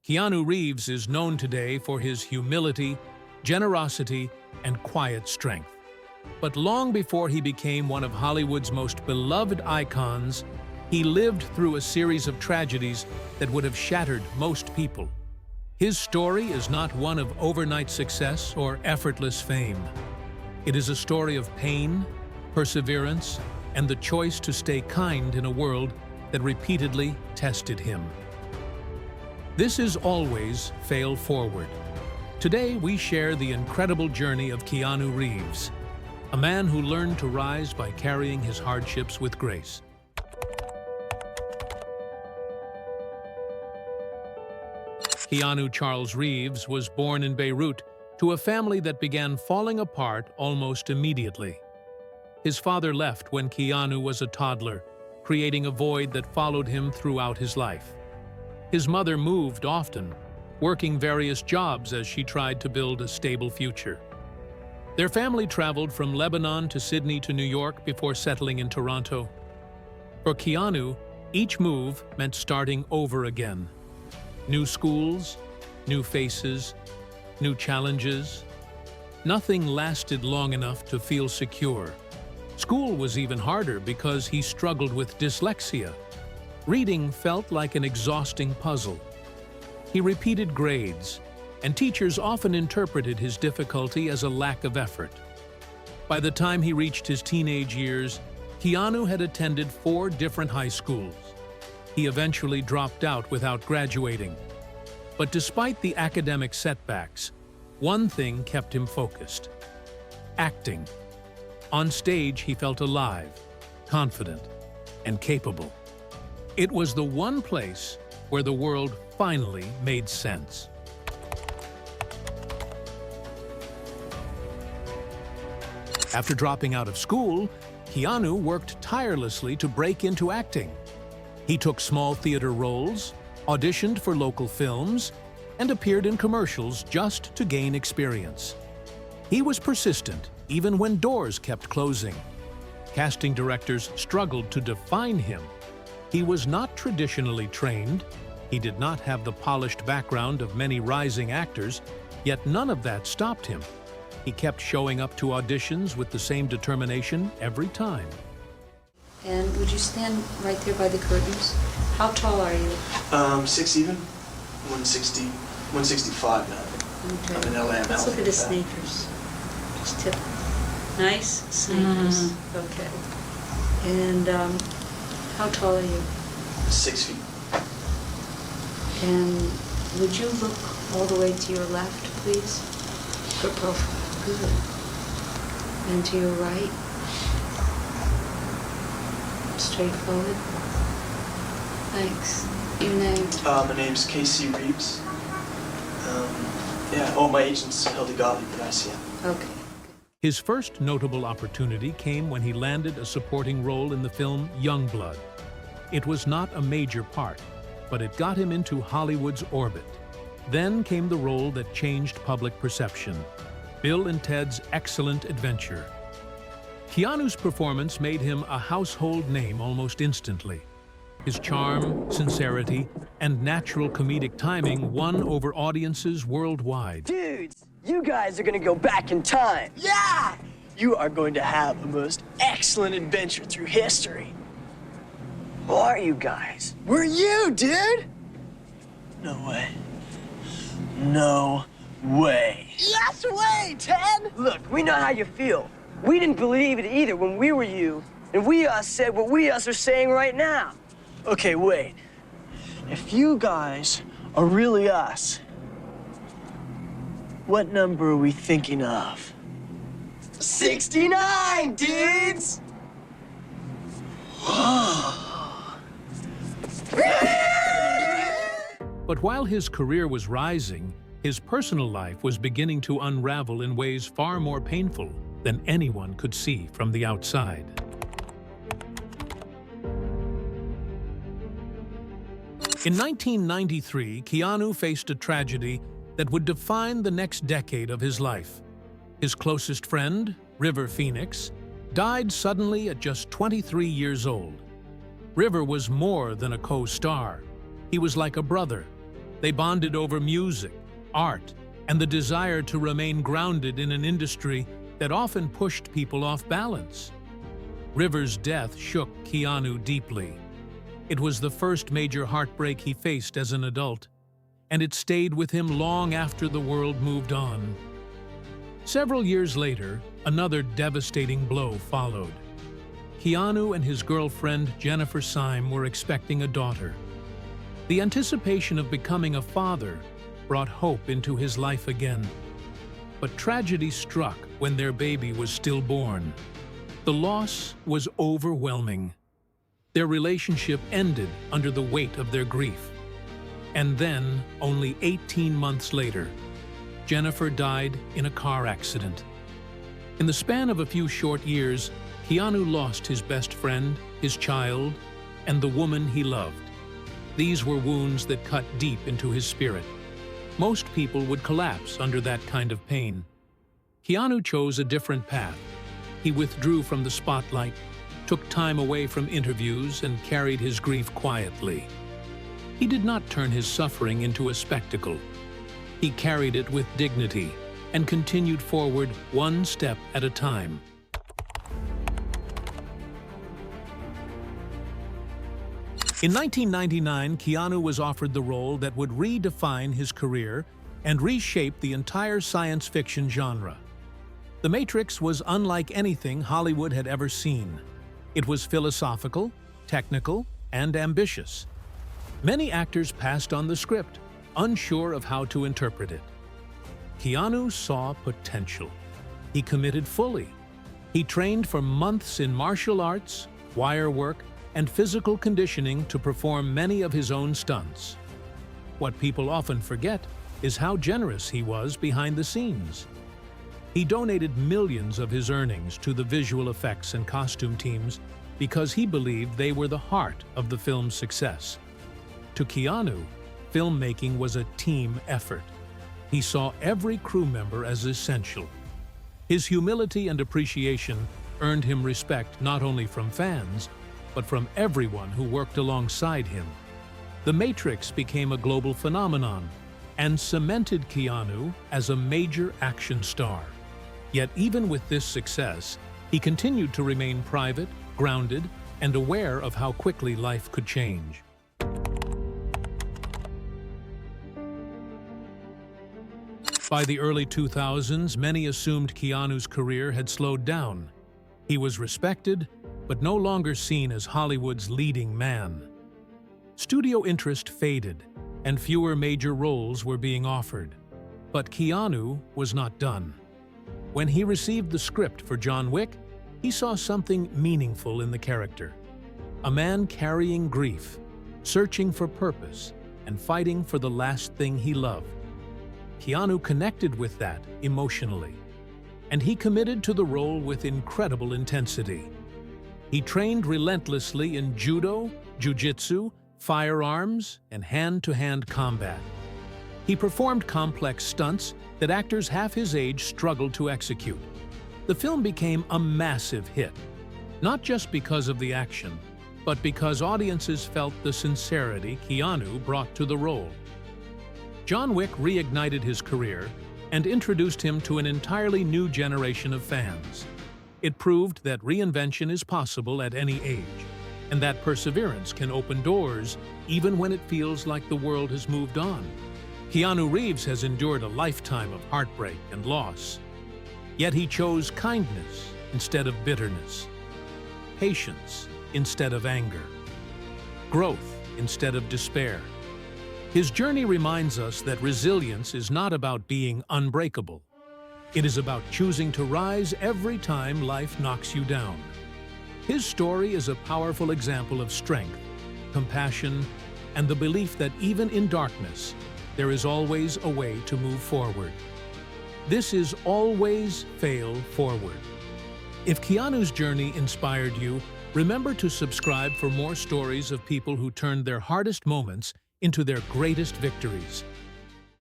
Keanu Reeves is known today for his humility, generosity, and quiet strength. But long before he became one of Hollywood's most beloved icons, he lived through a series of tragedies that would have shattered most people. His story is not one of overnight success or effortless fame. It is a story of pain, perseverance, and the choice to stay kind in a world that repeatedly tested him. This is always Fail Forward. Today we share the incredible journey of Keanu Reeves, a man who learned to rise by carrying his hardships with grace. Keanu Charles Reeves was born in Beirut to a family that began falling apart almost immediately. His father left when Keanu was a toddler, creating a void that followed him throughout his life. His mother moved often, working various jobs as she tried to build a stable future. Their family traveled from Lebanon to Sydney to New York before settling in Toronto. For Keanu, each move meant starting over again. New schools, new faces, new challenges. Nothing lasted long enough to feel secure. School was even harder because he struggled with dyslexia. Reading felt like an exhausting puzzle. He repeated grades, and teachers often interpreted his difficulty as a lack of effort. By the time he reached his teenage years, Keanu had attended 4 different high schools. He eventually dropped out without graduating. But despite the academic setbacks, one thing kept him focused: acting. On stage, he felt alive, confident, and capable. It was the one place where the world finally made sense. After dropping out of school, Keanu worked tirelessly to break into acting. He took small theater roles, auditioned for local films, and appeared in commercials just to gain experience. He was persistent, even when doors kept closing. Casting directors struggled to define him. He was not traditionally trained. He did not have the polished background of many rising actors, yet none of that stopped him. He kept showing up to auditions with the same determination every time. And would you stand right there by the curtains? How tall are you? 6 even. 160, 165 now. Okay. I'm in LA. Let's look at his sneakers. Just tip. Nice sneakers. Okay. And how tall are you? 6 feet. And would you look all the way to your left, please? Good profile. Good. And to your right. Straight forward. Thanks. Your name? My name's Keanu Reeves. Yeah. Oh, my agent's Hildy Gottlieb, but I see him. Okay. His first notable opportunity came when he landed a supporting role in the film Youngblood. It was not a major part, but it got him into Hollywood's orbit. Then came the role that changed public perception: Bill and Ted's Excellent Adventure. Keanu's performance made him a household name almost instantly. His charm, sincerity, and natural comedic timing won over audiences worldwide. Dudes, you guys are gonna go back in time. Yeah! You are going to have the most excellent adventure through history. Who are you guys? We're you, dude! No way. No way. Yes way, Ted! Look, we know how you feel. We didn't believe it either when we were you, and we said what we are saying right now. Okay, wait. If you guys are really us, what number are we thinking of? 69, dudes! But while his career was rising, his personal life was beginning to unravel in ways far more painful than anyone could see from the outside. In 1993, Keanu faced a tragedy that would define the next decade of his life. His closest friend, River Phoenix, died suddenly at just 23 years old. River was more than a co-star. He was like a brother, They bonded over music, art, and the desire to remain grounded in an industry that often pushed people off balance. River's death shook Keanu deeply. It was the first major heartbreak he faced as an adult, and it stayed with him long after the world moved on. Several years later, another devastating blow followed. Keanu and his girlfriend Jennifer Syme were expecting a daughter. The anticipation of becoming a father brought hope into his life again. But tragedy struck when their baby was stillborn. The loss was overwhelming. Their relationship ended under the weight of their grief. And then, only 18 months later, Jennifer died in a car accident. In the span of a few short years, Keanu lost his best friend, his child, and the woman he loved. These were wounds that cut deep into his spirit. Most people would collapse under that kind of pain. Keanu chose a different path. He withdrew from the spotlight, took time away from interviews, and carried his grief quietly. He did not turn his suffering into a spectacle. He carried it with dignity and continued forward one step at a time. In 1999, Keanu was offered the role that would redefine his career and reshape the entire science fiction genre. The Matrix was unlike anything Hollywood had ever seen. It was philosophical, technical, and ambitious. Many actors passed on the script, unsure of how to interpret it. Keanu saw potential. He committed fully. He trained for months in martial arts, wire work, and physical conditioning to perform many of his own stunts. What people often forget is how generous he was behind the scenes. He donated millions of his earnings to the visual effects and costume teams because he believed they were the heart of the film's success. To Keanu, filmmaking was a team effort. He saw every crew member as essential. His humility and appreciation earned him respect not only from fans, but from everyone who worked alongside him. The Matrix became a global phenomenon and cemented Keanu as a major action star. Yet even with this success, he continued to remain private, grounded, and aware of how quickly life could change. By the early 2000s, many assumed Keanu's career had slowed down. He was respected, but no longer seen as Hollywood's leading man. Studio interest faded, and fewer major roles were being offered. But Keanu was not done. When he received the script for John Wick, he saw something meaningful in the character. A man carrying grief, searching for purpose, and fighting for the last thing he loved. Keanu connected with that emotionally, and he committed to the role with incredible intensity. He trained relentlessly in judo, jiu-jitsu, firearms, and hand-to-hand combat. He performed complex stunts that actors half his age struggled to execute. The film became a massive hit, not just because of the action, but because audiences felt the sincerity Keanu brought to the role. John Wick reignited his career and introduced him to an entirely new generation of fans. It proved that reinvention is possible at any age, and that perseverance can open doors even when it feels like the world has moved on. Keanu Reeves has endured a lifetime of heartbreak and loss. Yet he chose kindness instead of bitterness, patience instead of anger, growth instead of despair. His journey reminds us that resilience is not about being unbreakable. It is about choosing to rise every time life knocks you down. His story is a powerful example of strength, compassion, and the belief that even in darkness, there is always a way to move forward. This is Always Fail Forward. If Keanu's journey inspired you, remember to subscribe for more stories of people who turned their hardest moments into their greatest victories.